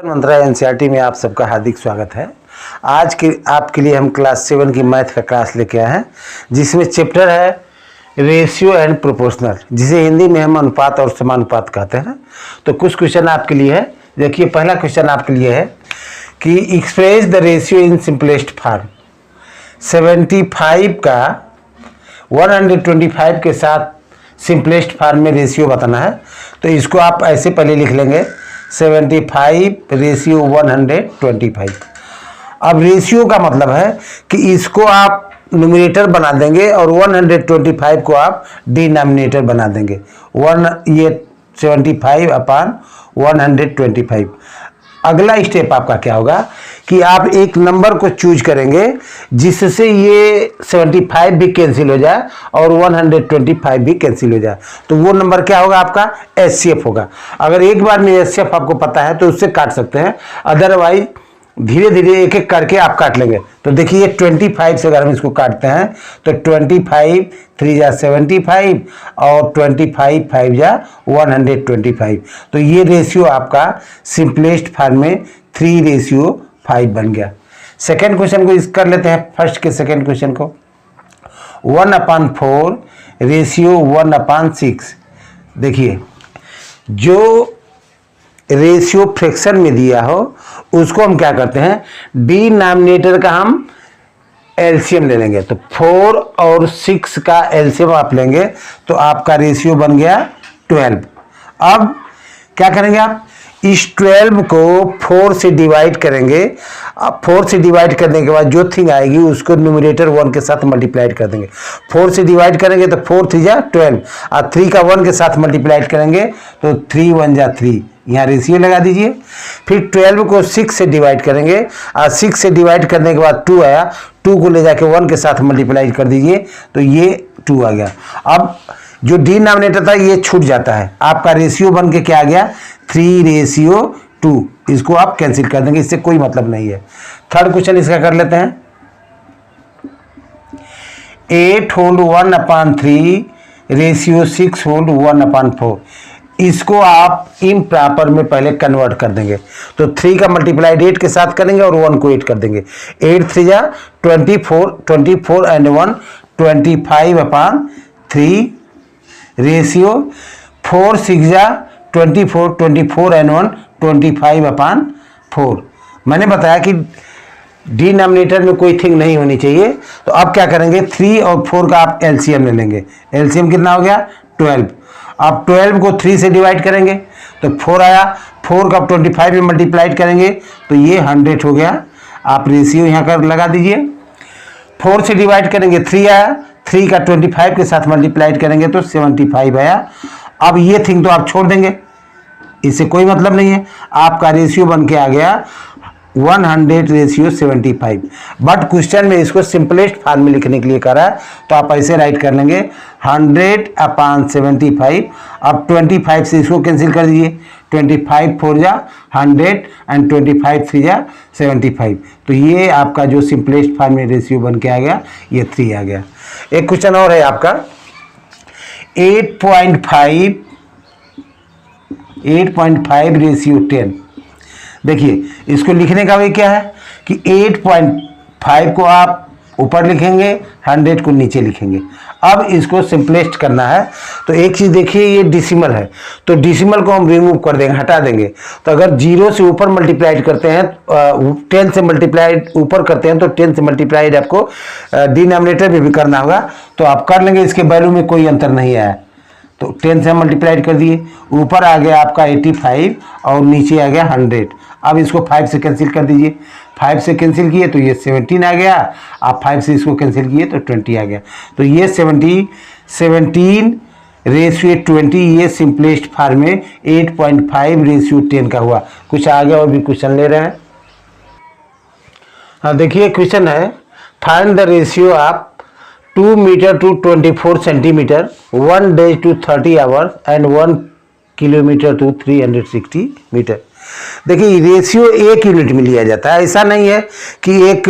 मंत्रा NCERT में आप सबका हार्दिक स्वागत है। आज के आपके लिए हम क्लास 7 की मैथ का क्लास लेके आए हैं, जिसमें चैप्टर है रेशियो एंड प्रोपोर्शनल, जिसे हिंदी में हम अनुपात और समानुपात कहते हैं। तो कुछ क्वेश्चन आपके लिए है। देखिए, पहला क्वेश्चन आपके लिए है कि express the ratio in simplest form. 75 का 125 के साथ सिंपलेस्ट फॉर्म में रेशियो बताना है। तो इसको आप ऐसे पहले लिख लेंगे 75 रेशियो 125। अब रेशियो का मतलब है कि इसको आप न्यूमरेटर बना देंगे और 125 को आप डिनोमिनेटर बना देंगे। ये 75 अपान 125। अगला स्टेप आपका क्या होगा कि आप एक नंबर को चूज करेंगे जिससे ये 75 भी कैंसिल हो जाए और 125 भी कैंसिल हो जाए। तो वो नंबर क्या होगा? आपका एचसीएफ होगा। अगर एक बार में एचसीएफ आपको पता है तो उससे काट सकते हैं, अदरवाइज धीरे धीरे एक एक करके आप काट लेंगे। तो देखिए 25 से अगर हम इसको काटते हैं तो 25 3 जा 75 और 25 5 जा 125। तो ये रेशियो आपका सिंपलेस्ट फॉर्म में 3:5 बन गया। सेकेंड क्वेश्चन को इस कर लेते हैं, फर्स्ट के सेकेंड क्वेश्चन को। 1/4 रेशियो 1/6। देखिए, जो रेशियो फ्रैक्शन में दिया हो उसको हम क्या करते हैं, डिनोमिनेटर का हम एलसीएम ले लेंगे। तो 4 और 6 का एलसीएम आप लेंगे तो आपका रेशियो बन गया 12। अब क्या करेंगे आप? इस 12 को 4 से डिवाइड करेंगे। अब 4 से डिवाइड करने के बाद जो थिंग आएगी उसको न्यूमरेटर 1 के साथ मल्टीप्लाइड कर देंगे। 4 से डिवाइड करेंगे तो 4 3 जा 12 और 3 का 1 के साथ मल्टीप्लाइड करेंगे तो 3 1 जा 3। यहाँ रेशियो लगा दीजिए। फिर 12 को 6 से डिवाइड करेंगे और 6 से डिवाइड करने के बाद 2 आया, 2 को ले जाके 1 के साथ मल्टीप्लाई कर दीजिए तो ये 2 आ गया। अब जो डिनोमिनेटर था ये छूट जाता है, आपका रेशियो बन के क्या आ गया? 3:2। इसको आप कैंसिल कर देंगे, इससे कोई मतलब नहीं है। थर्ड क्वेश्चन इसका कर लेते हैं। 8 होल 1/3 रेशियो 6 होल 1/4। इसको आप इम्प्रॉपर में पहले कन्वर्ट कर देंगे। तो 3 का मल्टीप्लाइड 8 के साथ करेंगे और 1 को 8 कर देंगे। 8 3 जा 24 एंड 1 25/3 रेशियो 4 6 जा 24 एंड 1 25/4। मैंने बताया कि डिनोमिनेटर में कोई थिंग नहीं होनी चाहिए। तो अब क्या करेंगे, 3 और 4 का आप एलसीएम ले लेंगे। एलसीएम कितना हो गया? 12। आप 12 को 3 से डिवाइड करेंगे तो 4 आया, 4 का 25 में मल्टीप्लाइड करेंगे तो ये 100 हो गया। आप रेशियो यहाँ कर लगा दीजिए। 4 से डिवाइड करेंगे 3 आया, 3 का 25 के साथ मल्टीप्लाइड करेंगे तो 75 आया। अब ये थिंग तो आप छोड़ देंगे, इससे कोई मतलब नहीं है। आपका रेशियो बन के आ गया 100:75। बट क्वेश्चन में इसको सिंपलेस्ट फॉर्म में लिखने के लिए करा है तो आप ऐसे राइट कर लेंगे 100/75। अब 25 से इसको कैंसिल कर दीजिए। 25 4 जा 100 एंड 25 3 जा 75। तो ये आपका जो सिंपलेस्ट फॉर्म में रेशियो बन के आ गया, ये 3 आ गया। एक क्वेश्चन और है आपका 8.5 रेशियो 10। देखिए, इसको लिखने का भी क्या है कि 8.5 को आप ऊपर लिखेंगे, 100 को नीचे लिखेंगे। अब इसको सिंपलेस्ट करना है तो एक चीज़ देखिए, ये डिसिमल है तो डिसिमल को हम रिमूव कर देंगे, हटा देंगे। तो अगर 0 से ऊपर मल्टीप्लाइड करते हैं, 10 से मल्टीप्लाइड ऊपर करते हैं तो 10 से मल्टीप्लाइड आपको डिनोमिनेटर में भी करना होगा। तो आप कर लेंगे, इसके वैल्यू में कोई अंतर नहीं आया तो 10 से मल्टीप्लाइड कर दिए। ऊपर आ गया आपका 85 और नीचे आ गया 100। अब इसको 5 से कैंसिल कर दीजिए। 5 से कैंसिल किए तो ये 17 आ गया। आप 5 से इसको कैंसिल किए तो 20 आ गया। तो ये 17 रेशियो 20 ये सिंपलेस्ट फॉर्म में 8.5 रेशियो 10 का हुआ। कुछ आगे और भी क्वेश्चन ले रहे हैं। हाँ, देखिए क्वेश्चन है find the ratio of 2 meter to 24 centimeter, 1 day to 30 hours and 1 kilometer to 360 meter. देखिए, रेशियो एक यूनिट में लिया जाता है। ऐसा नहीं है कि एक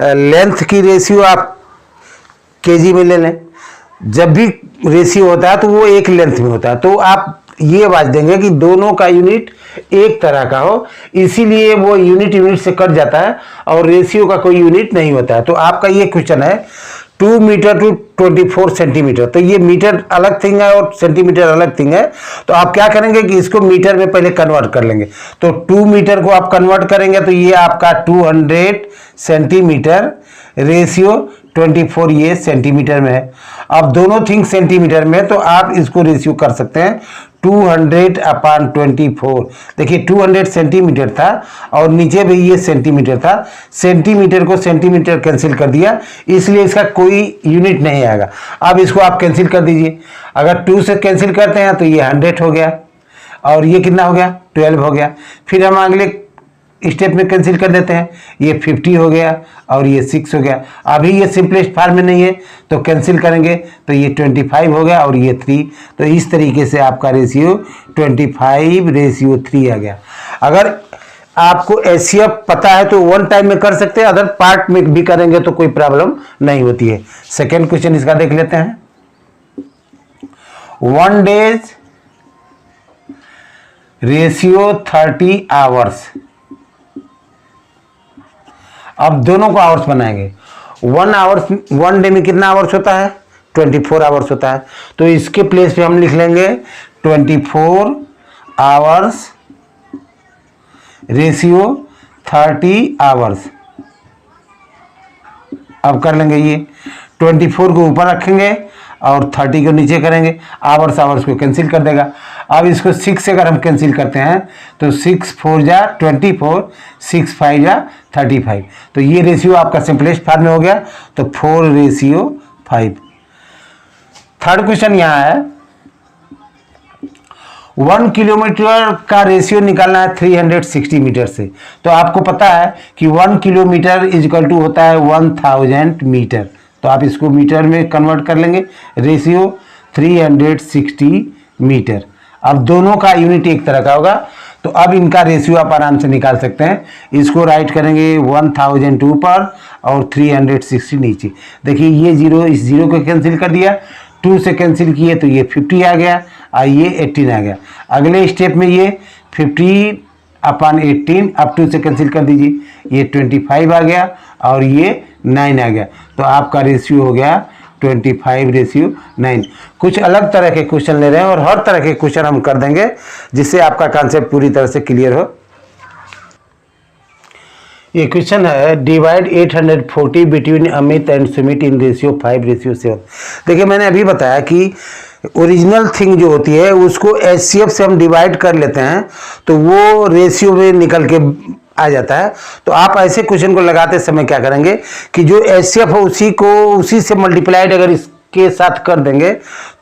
लेंथ की रेशियो आप केजी में ले लें। जब भी रेशियो होता है तो वो एक लेंथ में होता है। तो आप ये आवाज देंगे कि दोनों का यूनिट एक तरह का हो, इसीलिए वो यूनिट से कट जाता है और रेशियो का कोई यूनिट नहीं होता है। तो आपका ये क्वेश्चन है 2 मीटर टू 24 सेंटीमीटर, तो ये मीटर अलग थिंग है और सेंटीमीटर अलग थिंग है। तो आप क्या करेंगे कि इसको मीटर में पहले कन्वर्ट कर लेंगे। तो 2 मीटर को आप कन्वर्ट करेंगे तो ये आपका 200 सेंटीमीटर, रेशियो 24 ये सेंटीमीटर में है। अब दोनों थिंग सेंटीमीटर में, तो आप इसको रेशियो कर सकते हैं 200/24। देखिए 200 सेंटीमीटर था और नीचे भी ये सेंटीमीटर था, सेंटीमीटर को सेंटीमीटर कैंसिल कर दिया, इसलिए इसका कोई यूनिट नहीं आएगा। अब इसको आप कैंसिल कर दीजिए, अगर 2 से कैंसिल करते हैं तो ये 100 हो गया और ये कितना हो गया 12 हो गया। फिर हम अगले स्टेप में कैंसिल कर देते हैं, ये 50 हो गया और ये 6 हो गया। अभी ये सिंपलेस्ट फॉर्म में नहीं है तो कैंसिल करेंगे तो ये 25 हो गया और ये 3। तो इस तरीके से आपका रेशियो 25/3 आ गया। अगर आपको एचसीएफ पता है तो 1 टाइम में कर सकते हैं, अदर पार्ट में भी करेंगे तो कोई प्रॉब्लम नहीं होती है। सेकेंड क्वेश्चन इसका देख लेते हैं। 1 डेज रेशियो 30 आवर्स। अब दोनों को आवर्स बनाएंगे। 1 डे में कितना आवर्स होता है 24 आवर्स होता है। तो इसके प्लेस पे हम लिख लेंगे 24 आवर्स रेशियो 30 आवर्स। अब कर लेंगे, ये 24 को ऊपर रखेंगे और 30 को नीचे करेंगे, आवर्स को कैंसिल कर देगा। अब इसको 6 से अगर हम कैंसिल करते हैं तो 6 4 जा 24, 6 5 जा 35। तो ये रेशियो आपका सिंपलेस्ट फॉर्म में हो गया, तो 4/5। थर्ड क्वेश्चन यहाँ है 1 किलोमीटर का रेशियो निकालना है 360 मीटर से। तो आपको पता है कि 1 किलोमीटर इज इक्वल टू होता है 1000 मीटर। तो आप इसको मीटर में कन्वर्ट कर लेंगे, रेशियो 360 मीटर। अब दोनों का यूनिट एक तरह का होगा, तो अब इनका रेशियो आप आराम से निकाल सकते हैं। इसको राइट करेंगे 1000 ऊपर और 360 नीचे। देखिए ये 0 इस 0 को कैंसिल कर दिया, 2 से कैंसिल किए तो ये 50 आ गया और ये 18 आ गया। अगले स्टेप में ये 50/18, अब 2 से कैंसिल कर दीजिए, ये 25 आ गया और ये 9 आ गया। तो आपका रेशियो हो गया 25/9। कुछ अलग तरह के क्वेश्चन ले रहे हैं और हर तरह के क्वेश्चन हम कर देंगे जिससे आपका कॉन्सेप्ट पूरी तरह से क्लियर हो। ये क्वेश्चन है divide 840 between Amit and Sumit in ratio 5/7। देखिए मैंने अभी बताया कि ओरिजिनल थिंग जो होती है उसको एचसीएफ से हम डिवाइड कर लेते हैं तो वो रेशियो में निकल के आ जाता है। तो आप ऐसे क्वेश्चन को लगाते समय क्या करेंगे कि जो एचसीएफ है उसी से मल्टीप्लाइड अगर इसके साथ कर देंगे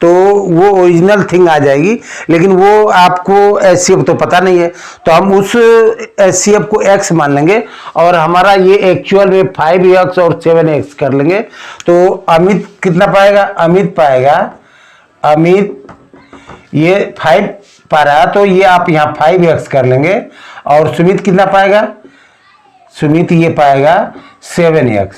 तो वो ओरिजिनल थिंग आ जाएगी, लेकिन वो आपको एचसीएफ तो पता नहीं है। तो हम उस एचसीएफ को x मान लेंगे और हमारा ये एक्चुअल में 5x और 7x कर लेंगे। तो अमित कितना पाएगा, अमित ये 5 पा रहा तो ये आप यहाँ 5x कर लेंगे और सुमित कितना पाएगा, सुमित ये पाएगा 7x।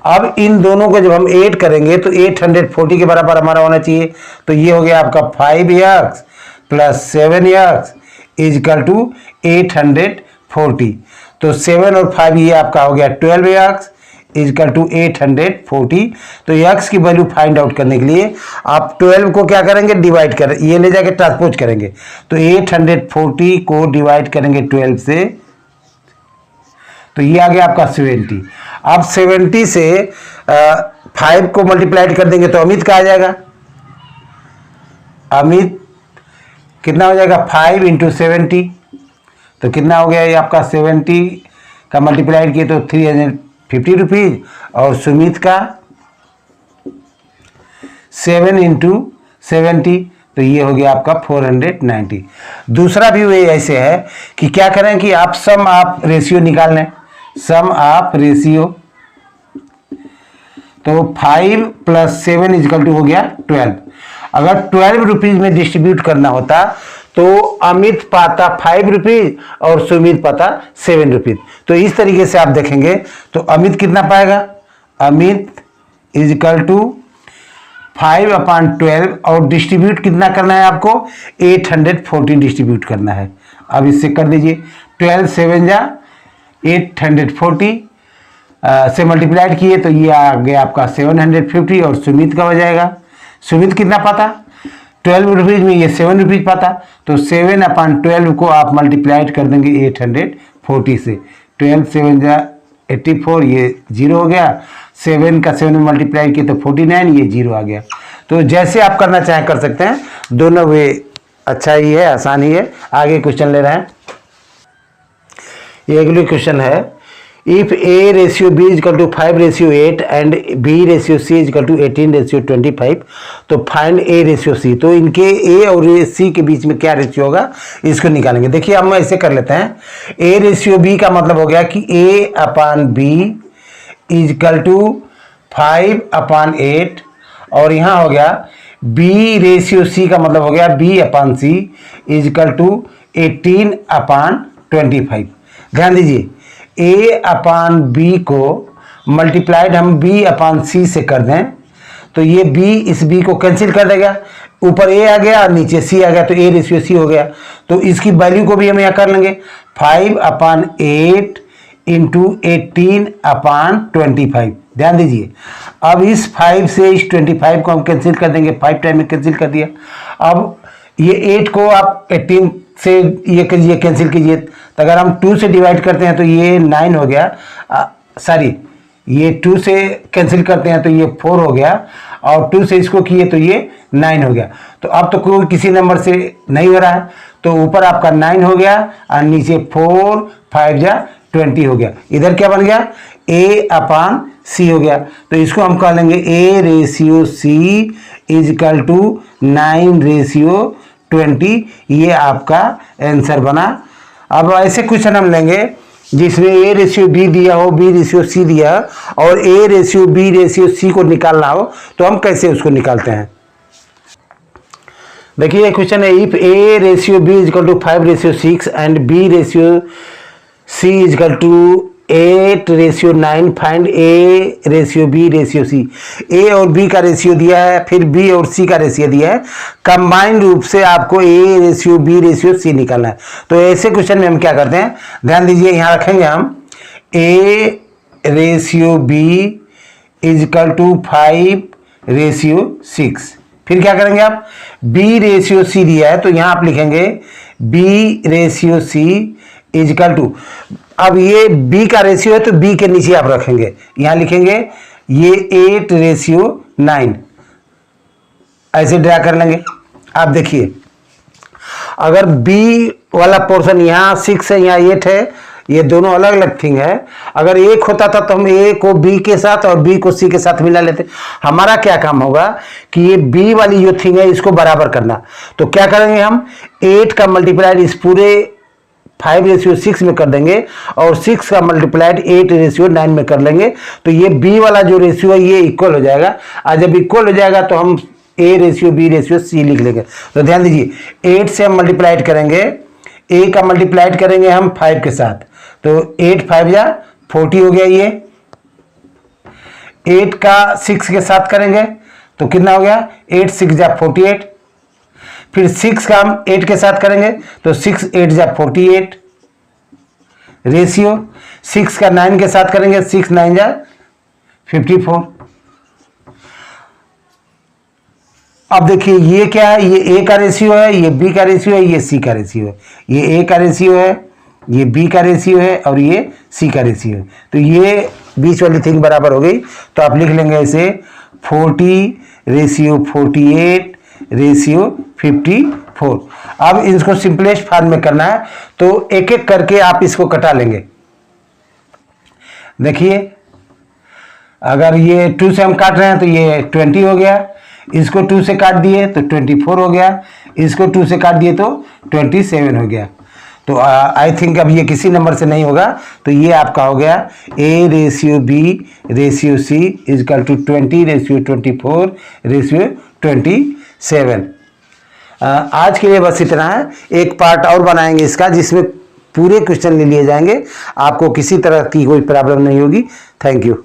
अब इन दोनों को जब हम ऐड करेंगे तो 840 के बराबर हमारा होना चाहिए। तो ये हो गया आपका 5x plus 7x is equal to 840। तो 7 और 5 ये आपका हो गया 12x इज इक्वल टू 840। तो x की वैल्यू फाइंड आउट करने के लिए आप 12 को क्या करेंगे, डिवाइड कर, ये ले जाके ट्रांसपोज करेंगे। तो 840 को डिवाइड करेंगे 12 से तो ये आ गया आपका 70। अब 70 से 5 को मल्टीप्लाइड कर देंगे तो अमित का आ जाएगा। अमित कितना हो जाएगा 5 × 70, तो कितना हो गया ये आपका 70 का मल्टीप्लाइड किए तो 350 रुपीज और सुमित का 7 × 70 तो ये हो गया आपका 490। दूसरा भी वे ऐसे है कि क्या करें कि आप सम आप रेशियो निकाल लें, सम आप रेशियो। तो 5 + 7 इज इक्वल टू हो गया 12। अगर 12 रुपीज में डिस्ट्रीब्यूट करना होता तो अमित पाता 5 रुपीज और सुमित पाता 7 रुपीज। तो इस तरीके से आप देखेंगे तो अमित कितना पाएगा, अमित इज इक्वल टू 5/12 और डिस्ट्रीब्यूट कितना करना है आपको, 814 डिस्ट्रीब्यूट करना है। अब इससे कर दीजिए, 12 7 जा 840 से मल्टीप्लाइड किए तो ये आ गया आपका 750 और सुमित का हो जाएगा। सुमित कितना पाता, 12 रुपीज़ में ये 7 रुपीज़ पाता, तो 7/12 को आप मल्टीप्लाइड कर देंगे 840 से। 12 7 जा 84, ये 0 हो गया। 7 का 7 में मल्टीप्लाई किए तो 49, ये 0 आ गया। तो जैसे आप करना चाहें कर सकते हैं, दोनों वे अच्छा ही है, आसान ही है। आगे क्वेश्चन ले रहे हैं, ये अगली क्वेश्चन है, if A ratio B is equal to 5:8 and B ratio C is equal to 18:25, तो फाइंड A रेशियो C। तो इनके A और C के बीच में क्या रेशियो होगा, इसको निकालेंगे। देखिए हम ऐसे कर लेते हैं, A रेशियो B का मतलब हो गया कि A/B इजकल टू 5/8 और यहाँ हो गया B रेशियो C का मतलब हो गया B/C इजकल टू 18/25। ध्यान दीजिए, A/B को मल्टीप्लाइड हम B/C से कर दें तो ये B इस B को कैंसिल कर देगा, ऊपर A आ गया और नीचे C आ गया, तो A रेशियो C हो गया। तो इसकी वैल्यू को भी हम यहाँ कर लेंगे, 5/8 इंटू 18/25। ध्यान दीजिए, अब इस 5 से इस 25 को हम कैंसिल कर देंगे, 5 टाइम में कैंसिल कर दिया। अब ये 8 को आप 18 से ये कीजिए, कैंसिल कीजिए, तो अगर हम 2 से डिवाइड करते हैं तो ये 9 हो गया, सॉरी ये 2 से कैंसिल करते हैं तो ये 4 हो गया, और 2 से इसको किए तो ये 9 हो गया। तो अब तो कोई किसी नंबर से नहीं हो रहा है, तो ऊपर आपका 9 हो गया और नीचे 4 5 जा 20 हो गया। इधर क्या बन गया, A/C हो गया। तो इसको हम कह लेंगे A ratio C is equal to 9:20। ये आपका आंसर बना। अब ऐसे क्वेश्चन हम लेंगे जिसमें A रेशियो B दिया हो, B रेशियो C दिया और A ratio B ratio C को निकालना हो, तो हम कैसे उसको निकालते हैं। देखिए क्वेश्चन है, if A ratio B is equal to 5:6 and B ratio C is equal to 8:9, find A ratio B ratio C। A और B का रेशियो दिया है, फिर B और C का रेशियो दिया है, कंबाइंड रूप से आपको A ratio B ratio C निकालना है। तो ऐसे क्वेश्चन में हम क्या करते हैं, ध्यान दीजिए, यहाँ रखेंगे हम A ratio B is equal to 5:6। फिर क्या करेंगे आप, B रेशियो C दिया है तो यहाँ आप लिखेंगे B ratio C is equal to, अब ये B का रेशियो है तो B के नीचे आप रखेंगे, यहाँ लिखेंगे ये 8:9, ऐसे ड्रा कर लेंगे। आप देखिए, अगर B वाला पोर्शन यहाँ 6 है, यहाँ 8 है, ये दोनों अलग अलग थिंग है। अगर एक होता था तो हम A को B के साथ और B को C के साथ मिला लेते। हमारा क्या काम होगा कि ये B वाली जो थिंग है इसको बराबर करना। तो क्या करेंगे हम, 8 का मल्टीप्लाइड इस पूरे 5:6 में कर देंगे और 6 का मल्टीप्लाइड 8:9 में कर लेंगे, तो ये B वाला जो रेशियो है ये इक्वल हो जाएगा। और जब इक्वल हो जाएगा तो हम A ratio B ratio C लिख लेंगे। तो ध्यान दीजिए, 8 से हम मल्टीप्लाइड करेंगे, A का मल्टीप्लाइड करेंगे हम 5 के साथ, तो 8 5 जा 40 हो गया। ये 8 का 6 के साथ करेंगे तो कितना हो गया, 8 6 जा 48। फिर 6 का हम 8 के साथ करेंगे तो 6 8 जा 48 रेशियो। 6 का 9 के साथ करेंगे, 6 9 जा 54। अब देखिए ये क्या है, ये A का रेशियो है, ये B का रेशियो है, ये C का रेशियो है। ये A का रेशियो है, ये B का रेशियो है और ये C का रेशियो है। तो ये बीच वाली थिंग बराबर हो गई। तो आप लिख लेंगे ऐसे 40:48 रेशियो 54। अब इसको सिंपलेस्ट फॉर्म में करना है तो एक एक करके आप इसको कटा लेंगे। देखिए, अगर ये 2 से हम काट रहे हैं तो ये 20 हो गया, इसको 2 से काट दिए तो 24 हो गया, इसको 2 से काट दिए तो 27 हो गया। तो आई थिंक अब ये किसी नंबर से नहीं होगा, तो ये आपका हो गया A ratio B ratio C is equal to 20:24:27। आज के लिए बस इतना है। एक पार्ट और बनाएंगे इसका जिसमें पूरे क्वेश्चन ले लिए जाएंगे, आपको किसी तरह की कोई प्रॉब्लम नहीं होगी। Thank you.